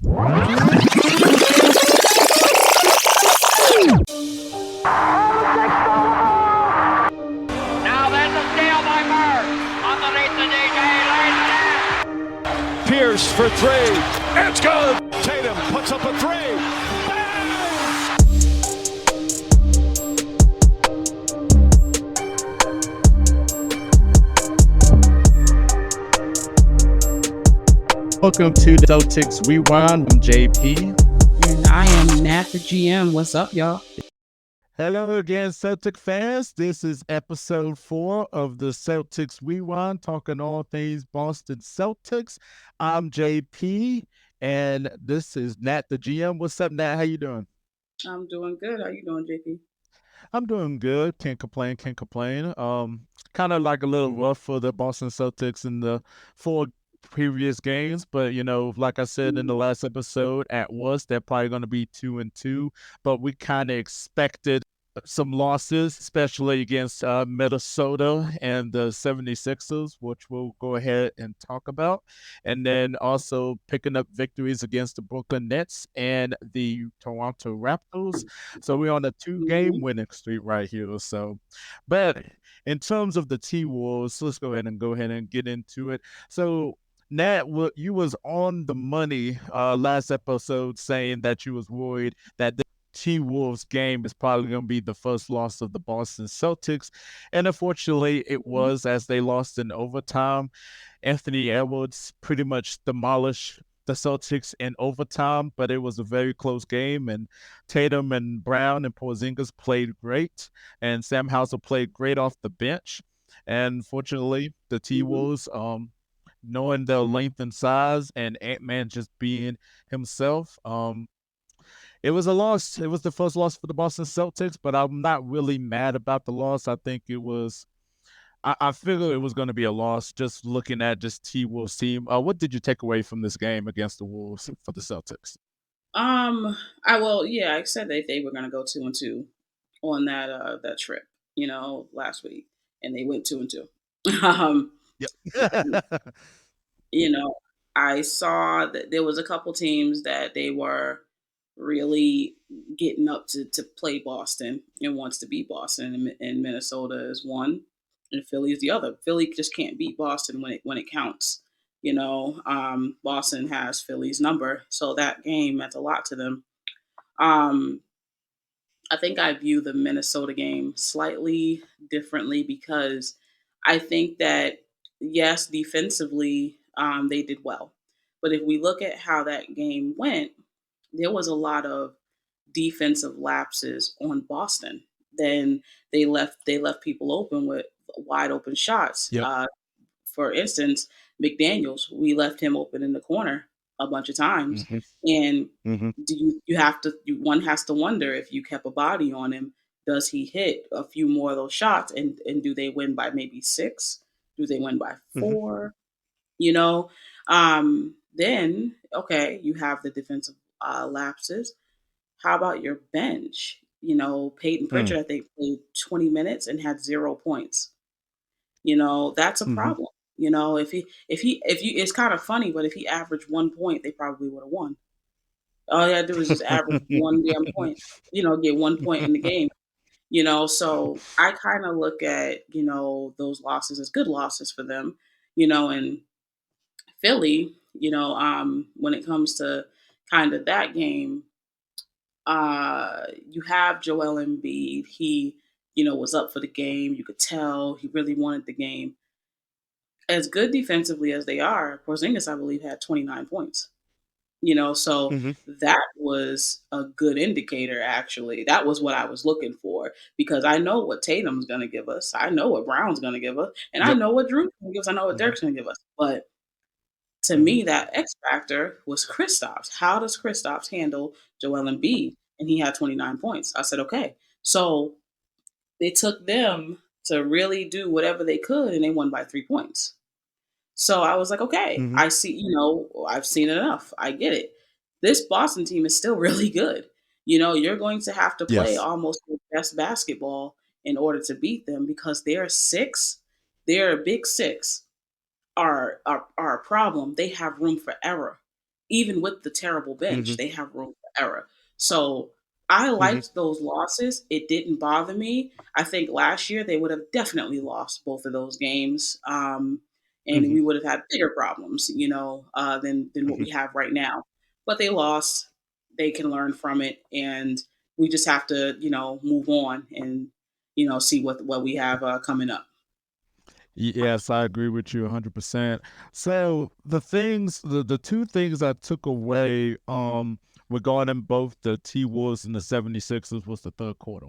Now there's a steal by Bird. Underneath the DJ, lays it in. Pierce for three. It's good. Tatum puts up a three. Bang! Welcome to the Celtics Rewind. I'm JP. And I am Nat The GM. What's up, y'all? Hello again, Celtic fans. This is episode 4 of the Celtics Rewind, talking all things Boston Celtics. I'm JP, and this is Nat The GM. What's up, Nat? How you doing? I'm doing good. How you doing, JP? I'm doing good. Can't complain. Kind of like a little rough for the Boston Celtics in the 4 previous games, but like I said in the last episode, at worst they're probably going to be 2-2, but we kind of expected some losses, especially against Minnesota and the 76ers, which we'll go ahead and talk about, and then also picking up victories against the Brooklyn Nets and the Toronto Raptors. So we're on a 2-game winning streak right here. So, but in terms of the T-Wolves, let's go ahead and get into it. So Nat, you was on the money last episode saying that you was worried that the T-Wolves game is probably going to be the first loss of the Boston Celtics. And unfortunately, it was, as they lost in overtime. Anthony Edwards pretty much demolished the Celtics in overtime, but it was a very close game. And Tatum and Brown and Porzingis played great. And Sam Hauser played great off the bench. And fortunately, the T-Wolves, knowing their length and size, and Ant-Man just being himself, it was a loss. It was the first loss for the Boston Celtics, but I'm not really mad about the loss. I think it was, I figured it was going to be a loss just looking at just T-Wolves team. What did you take away from this game against the Wolves for the Celtics? I said that they were gonna go 2-2 on that trip, last week, and they went 2-2. Yep. you know, I saw that there was a couple teams that they were really getting up to play Boston and wants to beat Boston, and Minnesota is one, and Philly is the other. Philly just can't beat Boston when it counts. Boston has Philly's number, so that game meant a lot to them. I think I view the Minnesota game slightly differently because I think that, yes, defensively, they did well. But if we look at how that game went, there was a lot of defensive lapses on Boston. Then they left people open with wide open shots. Yep. For instance, McDaniels, we left him open in the corner a bunch of times, Mhm. and Mhm. one has to wonder, if you kept a body on him, does he hit a few more of those shots, and do they win by maybe 6? Do they win by Mhm. 4? You know, then okay, you have the defensive lapses. How about your bench? Peyton Mm. Pritchard, I think, played 20 minutes and had 0 points. That's a Mhm. problem. If you, it's kind of funny, but if he averaged 1 point, they probably would have won. All you had to do was just average one damn point, get 1 point in the game. So I kind of look at, those losses as good losses for them, and Philly, when it comes to kind of that game, you have Joel Embiid. He, was up for the game. You could tell he really wanted the game. As good defensively as they are, Porzingis, I believe, had 29 points. So Mhm. that was a good indicator, actually. That was what I was looking for, because I know what Tatum's going to give us. I know what Brown's going to give us. And I Yep. know what Drew's going to give us. I know what Mhm. Dirk's going to give us. But to Mhm. me, that X factor was Kristaps. How does Kristaps handle Joel Embiid? And he had 29 points. I said, okay. So it took them to really do whatever they could, and they won by 3 points. So I was like, okay, Mhm. I see, I've seen enough. I get it. This Boston team is still really good. You're going to have to play Yes. almost your best basketball in order to beat them, because their big six are a problem. They have room for error. even with the terrible bench, Mhm. they have room for error. So I Mhm. liked those losses. It didn't bother me. I think last year they would have definitely lost both of those games. And Mhm. we would have had bigger problems, than what Mhm. we have right now. But they lost. They can learn from it, and we just have to, move on and see what we have coming up. Yes, I agree with you 100%. So the two things I took away regarding both the T-Wolves and the 76ers was the third quarter.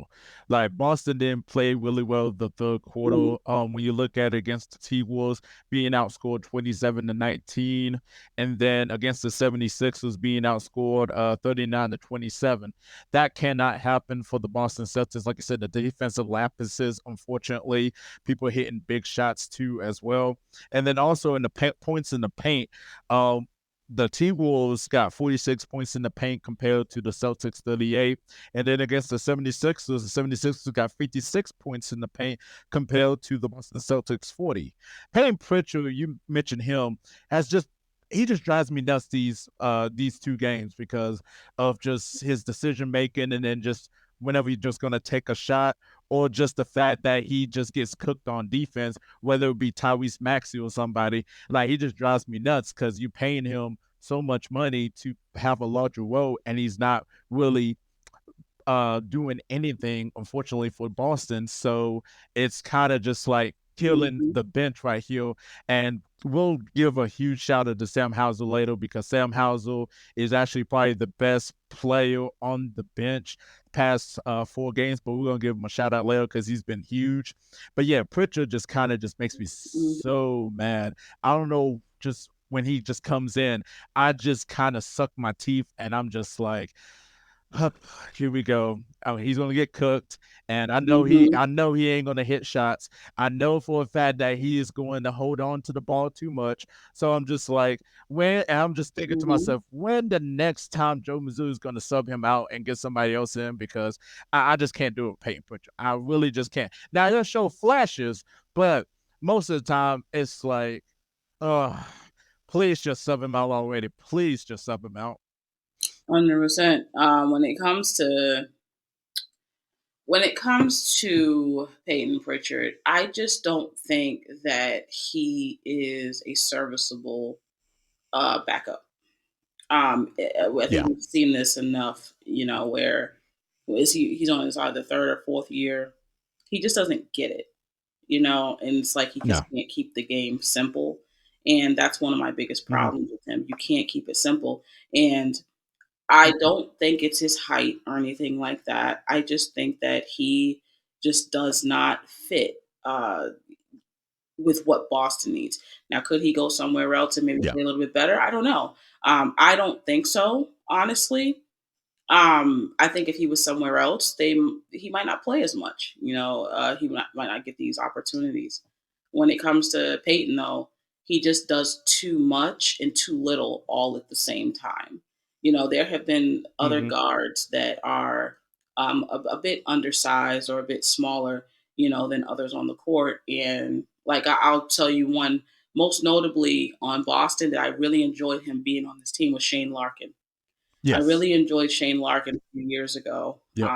Like Boston didn't play really well the third Mhm, quarter. When you look at it against the T-Wolves being outscored 27-19, and then against the 76ers being outscored 39-27. That cannot happen for the Boston Celtics. Like I said, the defensive lapses, unfortunately, people hitting big shots too as well. And then also in the points in the paint, the T-Wolves got 46 points in the paint compared to the Celtics 38. And then against the 76ers, the 76ers got 56 points in the paint compared to the Boston Celtics 40. Payne Pritchard, you mentioned him, has just he just drives me nuts these two games because of just his decision making and then just whenever he's just gonna take a shot or just the fact that he just gets cooked on defense, whether it be Tyrese Maxey or somebody. Like he just drives me nuts because you're paying him so much money to have a larger role, and he's not really doing anything, unfortunately, for Boston. So it's kind of just like killing mhm, the bench right here. And we'll give a huge shout out to Sam Hauser later because Sam Hauser is actually probably the best player on the bench past 4 games, but we're gonna give him a shout out later because he's been huge. But yeah, Pritchard just kind of just makes me mhm. so mad. I don't know, just when he just comes in, I just kind of suck my teeth and I'm just like, Hup, here we go. Oh, he's gonna get cooked, and Mhm, I know he ain't gonna hit shots. I know for a fact that he is going to hold on to the ball too much. So I'm just like, and I'm just thinking to mhm. myself, when the next time Joe Mizzou is gonna sub him out and get somebody else in because I just can't do it with Peyton Pritchard. I really just can't. Now he'll show flashes, but most of the time it's like, oh, please just sub him out already. Please just sub him out. 100%. When it comes to Peyton Pritchard, I just don't think that he is a serviceable backup. I think Yeah. we've seen this enough, where he's on his either third or fourth year. He just doesn't get it, and it's like he just No. can't keep the game simple. And that's one of my biggest Mhm. problems with him. You can't keep it simple. And I don't think it's his height or anything like that. I just think that he just does not fit with what Boston needs. Now, could he go somewhere else and maybe Yeah. play a little bit better? I don't know. I don't think so, honestly. I think if he was somewhere else, he might not play as much. He might not get these opportunities. When it comes to Peyton, though, he just does too much and too little all at the same time. There have been other Mhm. guards that are a bit undersized or a bit smaller, than others on the court. And like I'll tell you one, most notably on Boston, that I really enjoyed him being on this team was Shane Larkin. I Yes. really enjoyed Shane Larkin a few years ago, Yep.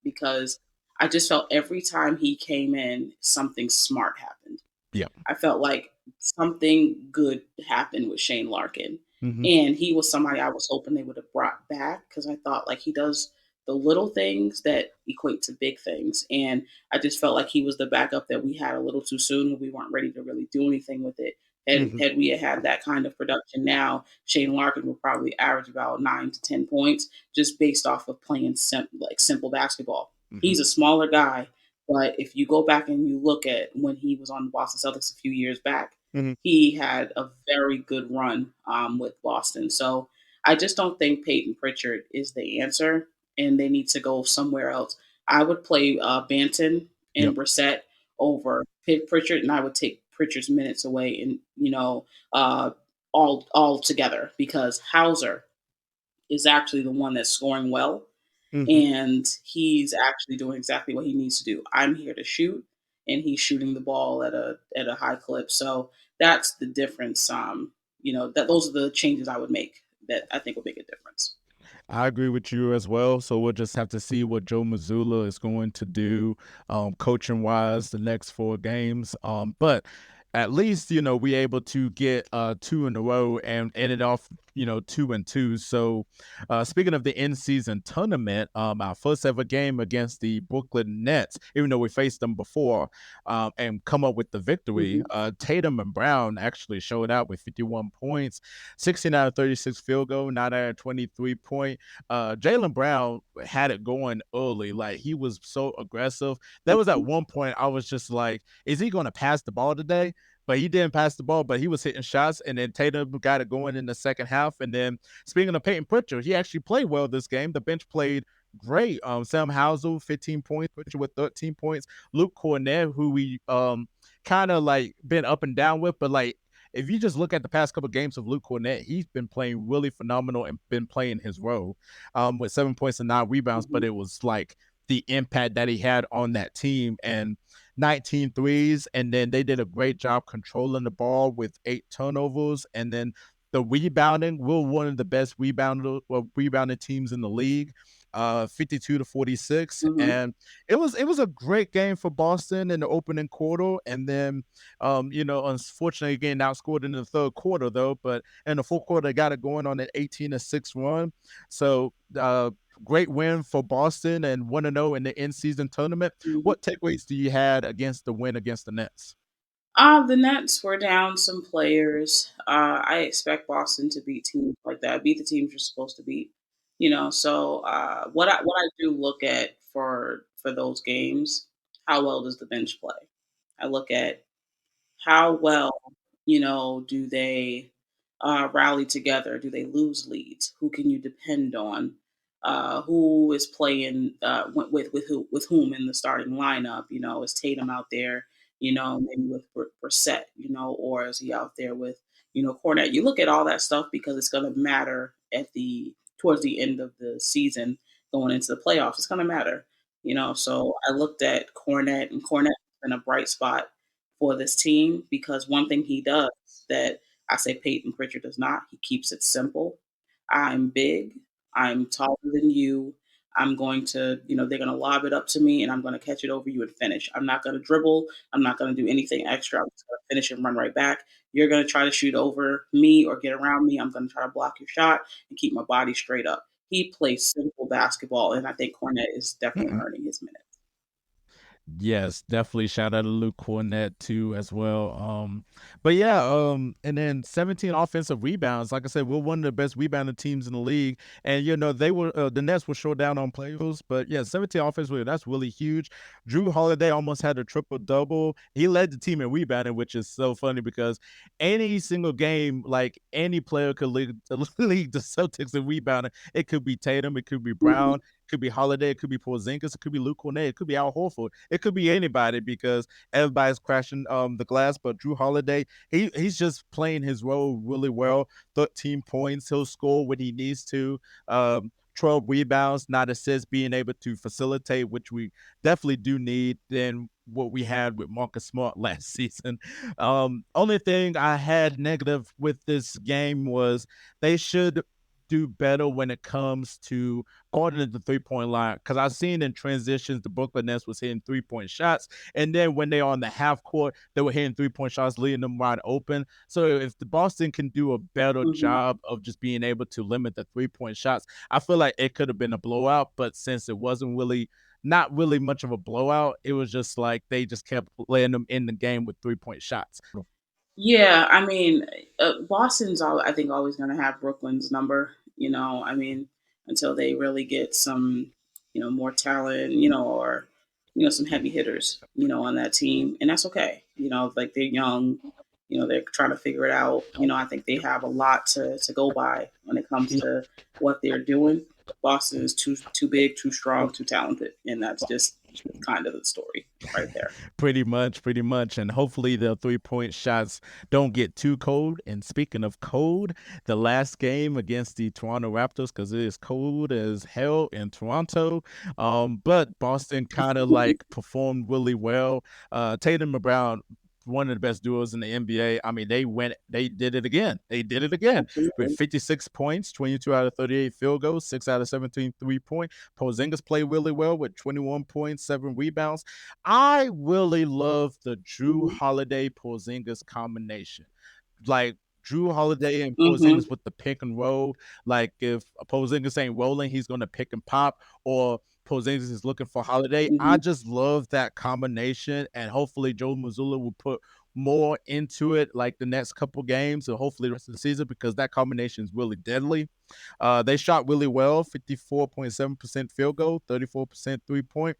because I just felt every time he came in, something smart happened. Yep. I felt like something good happened with Shane Larkin. Mhm. And he was somebody I was hoping they would have brought back because I thought like he does the little things that equate to big things. And I just felt like he was the backup that we had a little too soon and we weren't ready to really do anything with it. Had, Mhm. had we had that kind of production now, Shane Larkin would probably average about 9 to 10 points just based off of playing simple basketball. He's Mhm. a smaller guy, but if you go back and you look at when he was on the Boston Celtics a few years back, Mhm. he had a very good run with Boston. So I just don't think Peyton Pritchard is the answer, and they need to go somewhere else. I would play Banton and Yep. Brissett over Pritchard, and I would take Pritchard's minutes away, and uh, all together because Hauser is actually the one that's scoring well Mhm. and he's actually doing exactly what he needs to do. I'm here to shoot, and he's shooting the ball at a high clip. So that's the difference. That those are the changes I would make that I think will make a difference. I agree with you as well. So we'll just have to see what Joe Mazzulla is going to do, coaching wise, the next 4 games. But at least we able to get 2 in a row and ended off 2-2. So speaking of the in season tournament, our first ever game against the Brooklyn Nets, even though we faced them before, and come up with the victory. Mhm. Tatum and Brown actually showed out with 51 points, 16 out of 36 field goal, 9 out of 23-point. Jaylen Brown had it going early. Like, he was so aggressive. There was at Mhm. one point I was just like, is he going to pass the ball today? But he didn't pass the ball, but he was hitting shots, and then Tatum got it going in the second half. And then speaking of Peyton Pritchard, he actually played well this game. The bench played great. Sam Hauser, 15 points, Pritchard with 13 points. Luke Cornett, who we kind of like been up and down with, but like if you just look at the past couple of games of Luke Cornett, he's been playing really phenomenal and been playing his role with 7 points and 9 rebounds. But Mhm. it was like the impact that he had on that team and 19 threes. And then they did a great job controlling the ball with 8 turnovers. And then the rebounding, we're one of the best rebounding teams in the league, 52-46. Mhm. And it was a great game for Boston in the opening quarter. And then unfortunately, getting outscored in the third quarter, though. But in the fourth quarter, they got it going on an 18-6 run. So, great win for Boston and 1-0 in the in-season tournament. Mhm. What takeaways do you had against the win against the Nets? The Nets were down some players. I expect Boston to beat teams like that, beat the teams you're supposed to beat. So what I do look at for those games, how well does the bench play? I look at how well, do they rally together? Do they lose leads? Who can you depend on? Who is playing with whom in the starting lineup? Is Tatum out there? Maybe with Brissett, or is he out there with Cornette? You look at all that stuff because it's going to matter towards the end of the season, going into the playoffs. It's going to matter. So I looked at Cornette, and Cornette has been a bright spot for this team because one thing he does that I say Peyton Pritchard does not, he keeps it simple. I'm big, I'm taller than you. I'm going to, they're going to lob it up to me and I'm going to catch it over you and finish. I'm not going to dribble. I'm not going to do anything extra. I'm just going to finish and run right back. You're going to try to shoot over me or get around me. I'm going to try to block your shot and keep my body straight up. He plays simple basketball, and I think Cornette is definitely earning his minutes. Yes, definitely shout out to Luke Cornett too as well. But yeah, and then 17 offensive rebounds. Like I said, we're one of the best rebounding teams in the league. And they were the Nets were short down on players, but yeah, 17 offensive rebounds, that's really huge. Drew Holiday almost had a triple double. He led the team in rebounding, which is so funny because any single game, like any player could lead the Celtics in rebounding. It could be Tatum, it could be Mhm. Brown, could be Holiday, it could be Porzingis, it could be Luke Cornett, it could be Al Horford, it could be anybody because everybody's crashing the glass. But Drew Holiday, he's just playing his role really well. 13 points, he'll score when he needs to. 12 rebounds, not assists, being able to facilitate, which we definitely do need than what we had with Marcus Smart last season. Only thing I had negative with this game was they should do better when it comes to guarding at the 3-point line. Because I've seen in transitions, the Brooklyn Nets was hitting 3-point shots. And then when they're on the half court, they were hitting 3-point shots, leaving them wide open. So if the Boston can do a better Mhm. job of just being able to limit the 3-point shots, I feel like it could have been a blowout. But since it wasn't really not really much of a blowout, it was just like they just kept letting them in the game with 3-point shots. Yeah, I mean, Boston's I think always going to have Brooklyn's number. Until they really get some, more talent, or some heavy hitters, on that team, and that's okay. Like they're young, they're trying to figure it out. I think they have a lot to go by when it comes to what they're doing. Boston is too big, too strong, too talented, and that's just kind of the story right there. Pretty much. And hopefully the 3-point shots don't get too cold. And speaking of cold, the last game against the Toronto Raptors, because it is cold as hell in Toronto. But Boston kind of like performed really well. Tatum and Brown one of the best duos in the NBA. I mean, they did it again. They did it again with Absolutely. 56 points, 22 out of 38 field goals, 6 out of 17 3-point. Porzingis played really well with 21 points, 7 rebounds. I really love the Drew Mhm. Holiday Porzingis combination. Like Drew Holiday and Mhm. Porzingis with the pick and roll. Like if Porzingis ain't rolling, he's gonna pick and pop, or Porzingis is looking for Holiday. I Mhm. just love that combination, and hopefully Joe Mazzulla will put more into it like the next couple games, and hopefully the rest of the season, because that combination is really deadly. They shot really well, 54.7% field goal, 34% 3-point.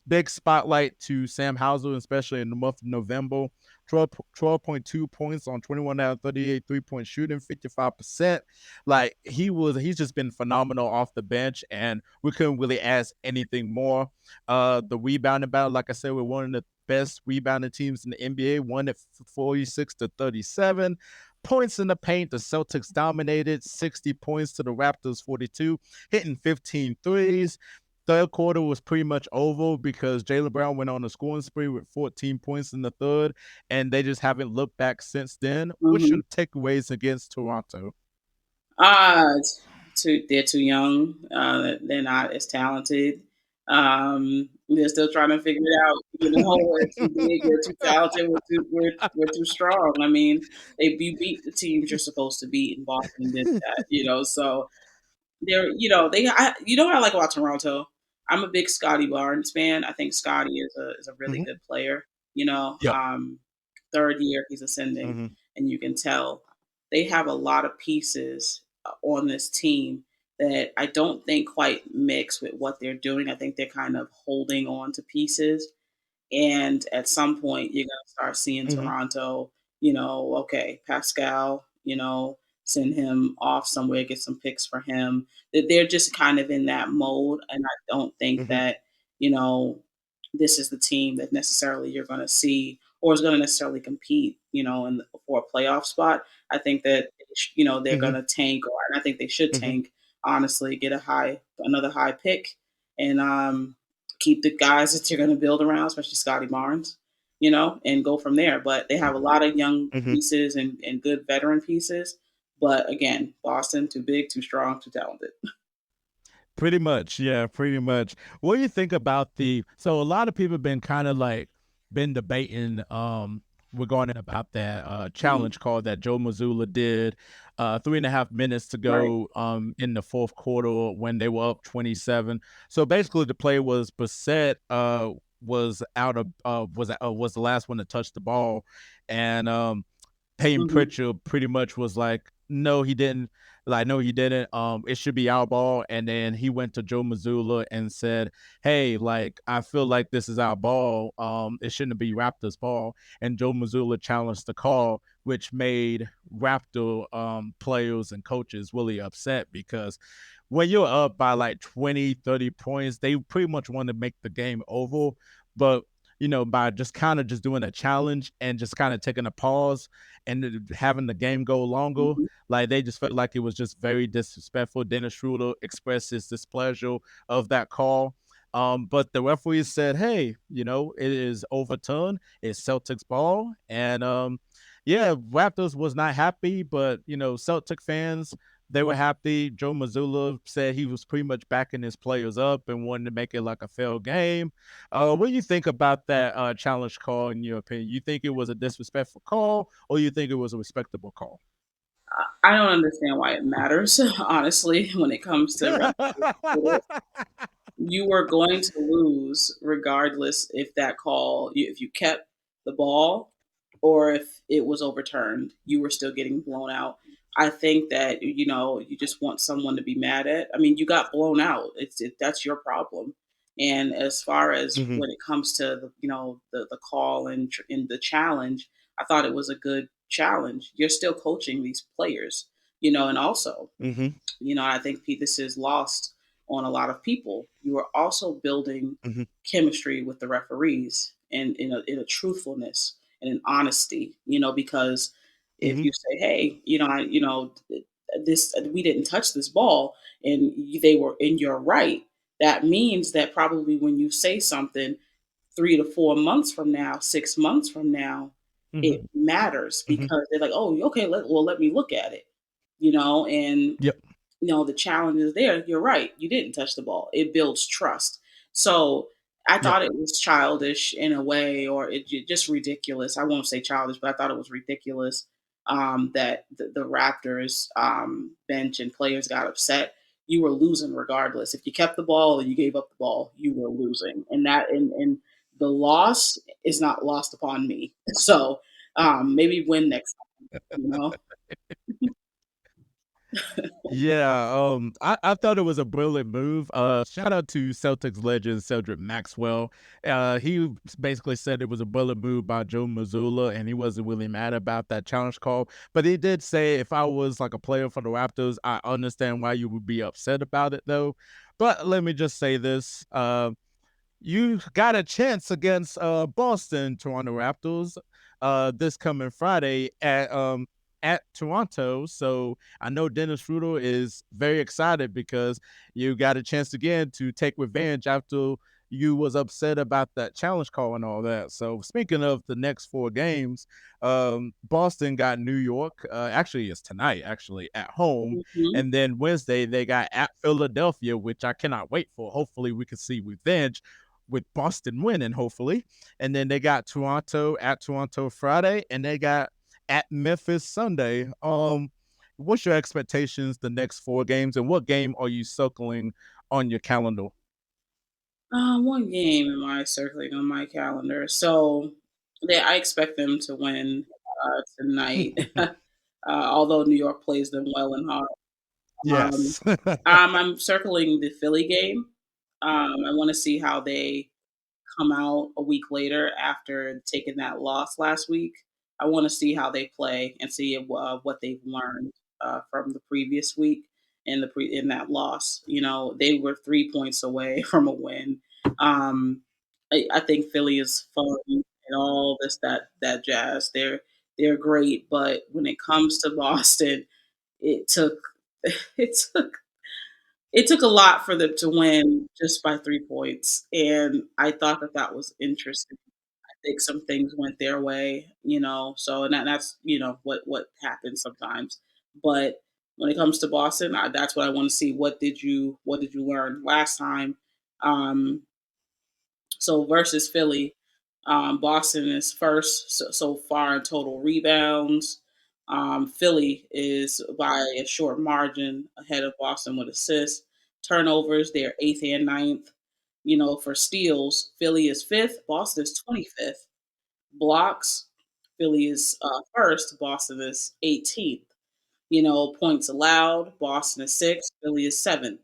Big spotlight to Sam Hauser, especially in the month of November. 12.2 points on 21 out of 38 3-point shooting, 55%. Like he's just been phenomenal off the bench, and we couldn't really ask anything more. The rebounding battle, like I said, we're one of the best rebounding teams in the NBA, won at 46-37. Points in the paint, the Celtics dominated 60 points to the Raptors 42, hitting 15 threes. Third quarter was pretty much over because Jaylen Brown went on a scoring spree with 14 points in the third, and they just haven't looked back since then. What's Mhm. your takeaways against Toronto? Uh, they're too young. They're not as talented. They're still trying to figure it out. We're too big, we're too talented, we're too strong. I mean, you beat the teams you're supposed to beat, and Boston did that. So you know what I like about Toronto? I'm a big Scotty Barnes fan. I think Scotty is a really Mhm. good player. Yep. Third year he's ascending, Mhm. and you can tell they have a lot of pieces on this team that I don't think quite mix with what they're doing. I think they're kind of holding on to pieces, and at some point, you're gonna start seeing Mhm. Toronto, okay, Pascal, send him off somewhere, get some picks for him. That they're just kind of in that mode, and I don't think Mhm. that, you know, this is the team that necessarily you're gonna see or is gonna necessarily compete, for a playoff spot. I think that they're Mhm. gonna tank, and I think they should Mhm. tank. Honestly, get another high pick, and keep the guys that you're going to build around, especially Scotty Barnes, and go from there. But they have a lot of young Mhm. pieces and good veteran pieces. But again, Boston, too big, too strong, too talented. Pretty much, yeah, pretty much. What do you think about so a lot of people have been kind of like been debating regarding about that Mhm. challenge call that Joe Mazzulla did 3.5 minutes to Right. go in the fourth quarter when they were up 27. So basically the play was Bissett was out of was the last one to touch the ball, and Peyton Hmm. Pritchard pretty much was like, "No, he didn't." Like, "No, he didn't. It should be our ball." And then he went to Joe Mazzulla and said, "Hey, like, I feel like this is our ball. It shouldn't be Raptors' ball." And Joe Mazzulla challenged the call, which made Raptor players and coaches really upset because when you're up by like 20, 30 points, they pretty much want to make the game over. But by just kind of just doing a challenge and just kind of taking a pause and having the game go longer, Hmm. like they just felt like it was just very disrespectful. Dennis Schroeder expressed his displeasure of that call. But the referee said, "Hey, it is overturned. It's Celtics ball." And yeah, Raptors was not happy, but Celtic fans, they were happy. Joe Mazzulla said he was pretty much backing his players up and wanted to make it like a fair game. What do you think about that challenge call? In your opinion, you think it was a disrespectful call, or you think it was a respectable call? I don't understand why it matters, honestly, when it comes to Raptors. You were going to lose regardless if if you kept the ball or if it was overturned. You were still getting blown out. I think that you just want someone to be mad at. I mean, you got blown out. That's your problem. And as far as Hmm. when it comes to the call and the challenge, I thought it was a good challenge. You're still coaching these players, and also Hmm. I think this is lost on a lot of people. You are also building Hmm. chemistry with the referees and in a truthfulness and an honesty, because if Hmm. you say, hey, this we didn't touch this ball and they were and you're right, that means that probably when you say something 3 to 4 months from now, 6 months from now, it Mhm. matters Mhm. because they're like, oh, okay, let me look at it, and Yep. the challenge is there. You're right. You didn't touch the ball. It builds trust. So I Yep. thought it was childish in a way, or just ridiculous. I won't say childish, but I thought it was ridiculous that the Raptors bench and players got upset. You were losing regardless. If you kept the ball or you gave up the ball, you were losing, and the loss is not lost upon me. So maybe win next time. You know. Yeah, I thought it was a brilliant move. Shout out to Celtics legend Cedric Maxwell. He basically said it was a brilliant move by Joe Mazzulla, and he wasn't really mad about that challenge call. But he did say, if I was like a player for the Raptors, I understand why you would be upset about it, though. But let me just say this: you got a chance against Boston Toronto Raptors this coming Friday at Toronto. So I know Dennis Schroeder is very excited because you got a chance again to take revenge after you was upset about that challenge call and all that. So speaking of the next four games, Boston got New York. Actually, it's tonight. Actually, at home, Mhm. and then Wednesday they got at Philadelphia, which I cannot wait for. Hopefully, we can see revenge with Boston winning, hopefully. And then they got Toronto at Toronto Friday, and they got at Memphis Sunday. What's your expectations the next four games, and what game are you circling on your calendar? One game am I circling on my calendar. So I expect them to win tonight. Although New York plays them well and hard. Um, Yes. I'm circling the Philly game. I want to see how they come out a week later after taking that loss last week. I want to see how they play and see what they've learned from the previous week in that loss. They were 3 points away from a win. I think Philly is fun and all this that jazz. They're great, but when it comes to Boston, it took it took it took a lot for them to win just by 3 points, and I thought that was interesting. I think some things went their way, so and that's what happens sometimes. But when it comes to Boston, that's what I want to see. What did you learn last time? Um, so versus Philly, Boston is first so far in total rebounds. Philly is by a short margin ahead of Boston with assists. Turnovers, they're eighth and ninth. For steals, Philly is fifth, Boston is 25th. Blocks, Philly is first, Boston is 18th. Points allowed, Boston is sixth, Philly is seventh.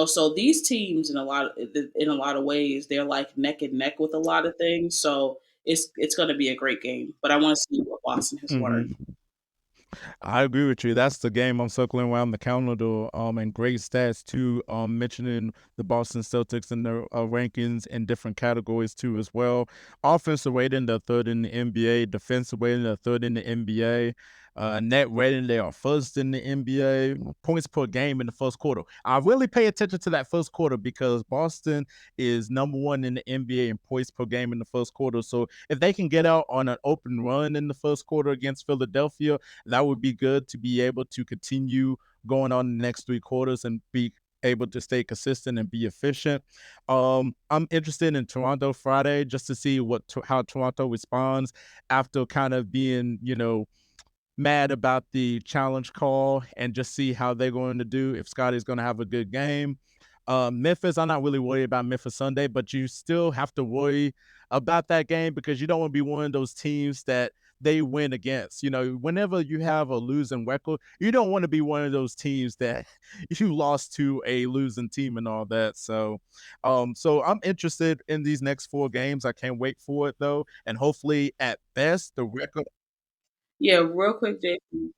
So these teams in a lot of ways, they're like neck and neck with a lot of things. So it's going to be a great game. But I want to see what Boston has learned. Mhm. I agree with you. That's the game I'm circling around the calendar. And great stats too. Mentioning the Boston Celtics and their rankings in different categories too as well. Offensive rating, they're third in the NBA. Defensive rating, they're third in the NBA. Net rating, they are first in the NBA. Points per game in the first quarter. I really pay attention to that first quarter because Boston is number one in the NBA in points per game in the first quarter. So if they can get out on an open run in the first quarter against Philadelphia, that would be good to be able to continue going on the next three quarters and be able to stay consistent and be efficient. I'm interested in Toronto Friday just to see how Toronto responds after kind of being, mad about the challenge call and just see how they're going to do if Scotty's going to have a good game. Memphis, I'm not really worried about Memphis Sunday, but you still have to worry about that game because you don't want to be one of those teams that they win against. Whenever you have a losing record, you don't want to be one of those teams that you lost to a losing team and all that. So I'm interested in these next four games. I can't wait for it though, and hopefully, at best, the record. Yeah, real quick, JP.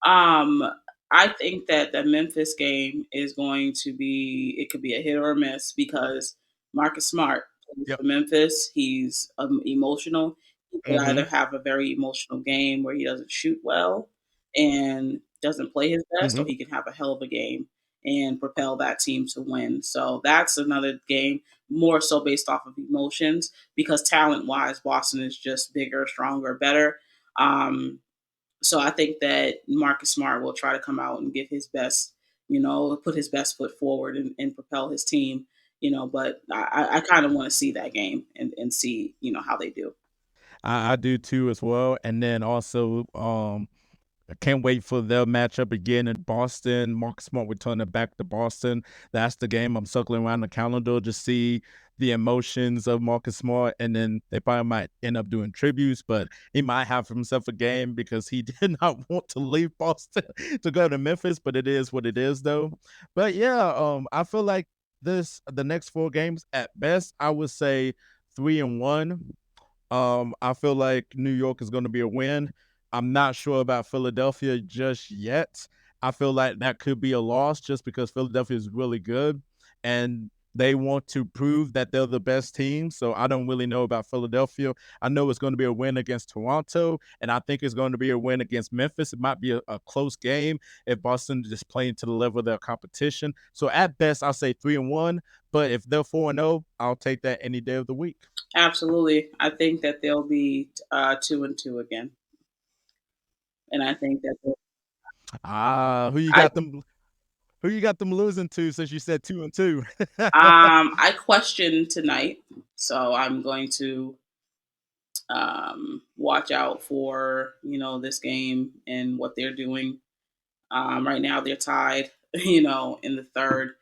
Um, I think that the Memphis game is going to be it could be a hit or a miss because Marcus Smart plays Yep. for Memphis. He's emotional. He could Mm-hmm. either have a very emotional game where he doesn't shoot well and doesn't play his best, or Mm-hmm. he can have a hell of a game and propel that team to win. So that's another game more so based off of emotions because talent wise, Boston is just bigger, stronger, better. So I think that Marcus Smart will try to come out and give his best, put his best foot forward and propel his team, but I kind of want to see that game and see, how they do. I do too as well. And then also, I can't wait for their matchup again in Boston. Marcus Smart returning back to Boston. That's the game I'm circling around the calendar to see the emotions of Marcus Smart. And then they probably might end up doing tributes, but he might have himself a game because he did not want to leave Boston to go to Memphis, but it is what it is though. But yeah, I feel like the next 4 games at best, I would say 3-1. I feel like New York is going to be a win. I'm not sure about Philadelphia just yet. I feel like that could be a loss just because Philadelphia is really good and they want to prove that they're the best team. So I don't really know about Philadelphia. I know it's going to be a win against Toronto, and I think it's going to be a win against Memphis. It might be a close game if Boston is just playing to the level of their competition. So at best, I'll say 3-1. But if they're 4-0, I'll take that any day of the week. Absolutely. I think that they'll be 2-2 again. And I think that Who you got them? Who you got them losing to since you said 2-2? I question tonight, so I'm going to watch out for this game and what they're doing. Right now they're tied, in the third.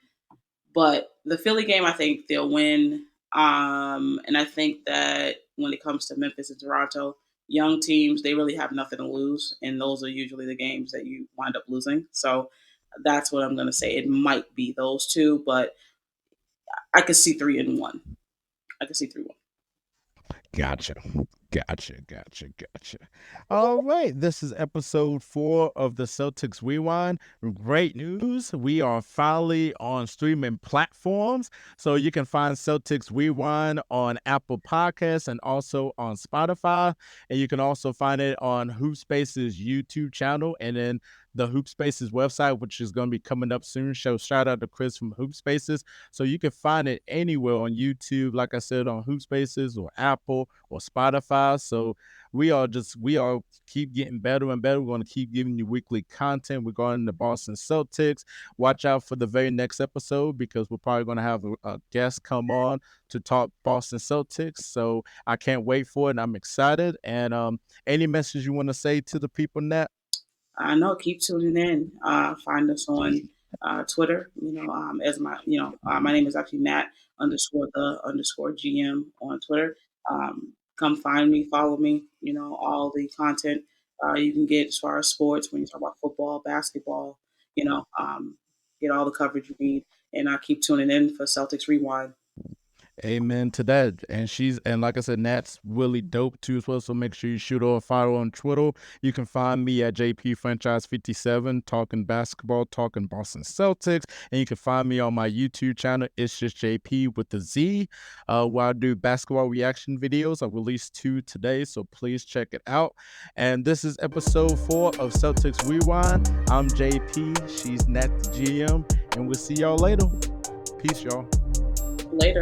But the Philly game, I think they'll win. And I think that when it comes to Memphis and Toronto, young teams, they really have nothing to lose. And those are usually the games that you wind up losing. So that's what I'm going to say. It might be those two, but I could see 3-1. I could see 3-1. Gotcha. All right. This is episode 4 of the Celtics Rewind. Great news. We are finally on streaming platforms. So you can find Celtics Rewind on Apple Podcasts and also on Spotify. And you can also find it on HoopSpaces YouTube channel and then the HoopSpaces website, which is going to be coming up soon. So shout out to Chris from HoopSpaces. So you can find it anywhere on YouTube, like I said, on HoopSpaces or Apple or Spotify. So we are keep getting better and better. We're going to keep giving you weekly content regarding the Boston Celtics. Watch out for the very next episode because we're probably going to have a guest come on to talk Boston Celtics. So I can't wait for it. And I'm excited. And any message you want to say to the people, Nat? No, keep tuning in. Find us on Twitter. As my name is actually Nat _the _GM on Twitter. Come find me, follow me. All the content you can get as far as sports when you talk about football, basketball. Get all the coverage you need, and keep tuning in for Celtics Rewind. Amen to that. And like I said, Nat's really dope too as well. So make sure you shoot her a follow on Twitter. You can find me at JP Franchise 57, talking basketball, talking Boston Celtics. And you can find me on my YouTube channel. It's just JP with the Z, where I do basketball reaction videos. I released 2 today, so please check it out. And this is episode 4 of Celtics Rewind. I'm JP. She's Nat The GM. And we'll see y'all later. Peace, y'all. Later.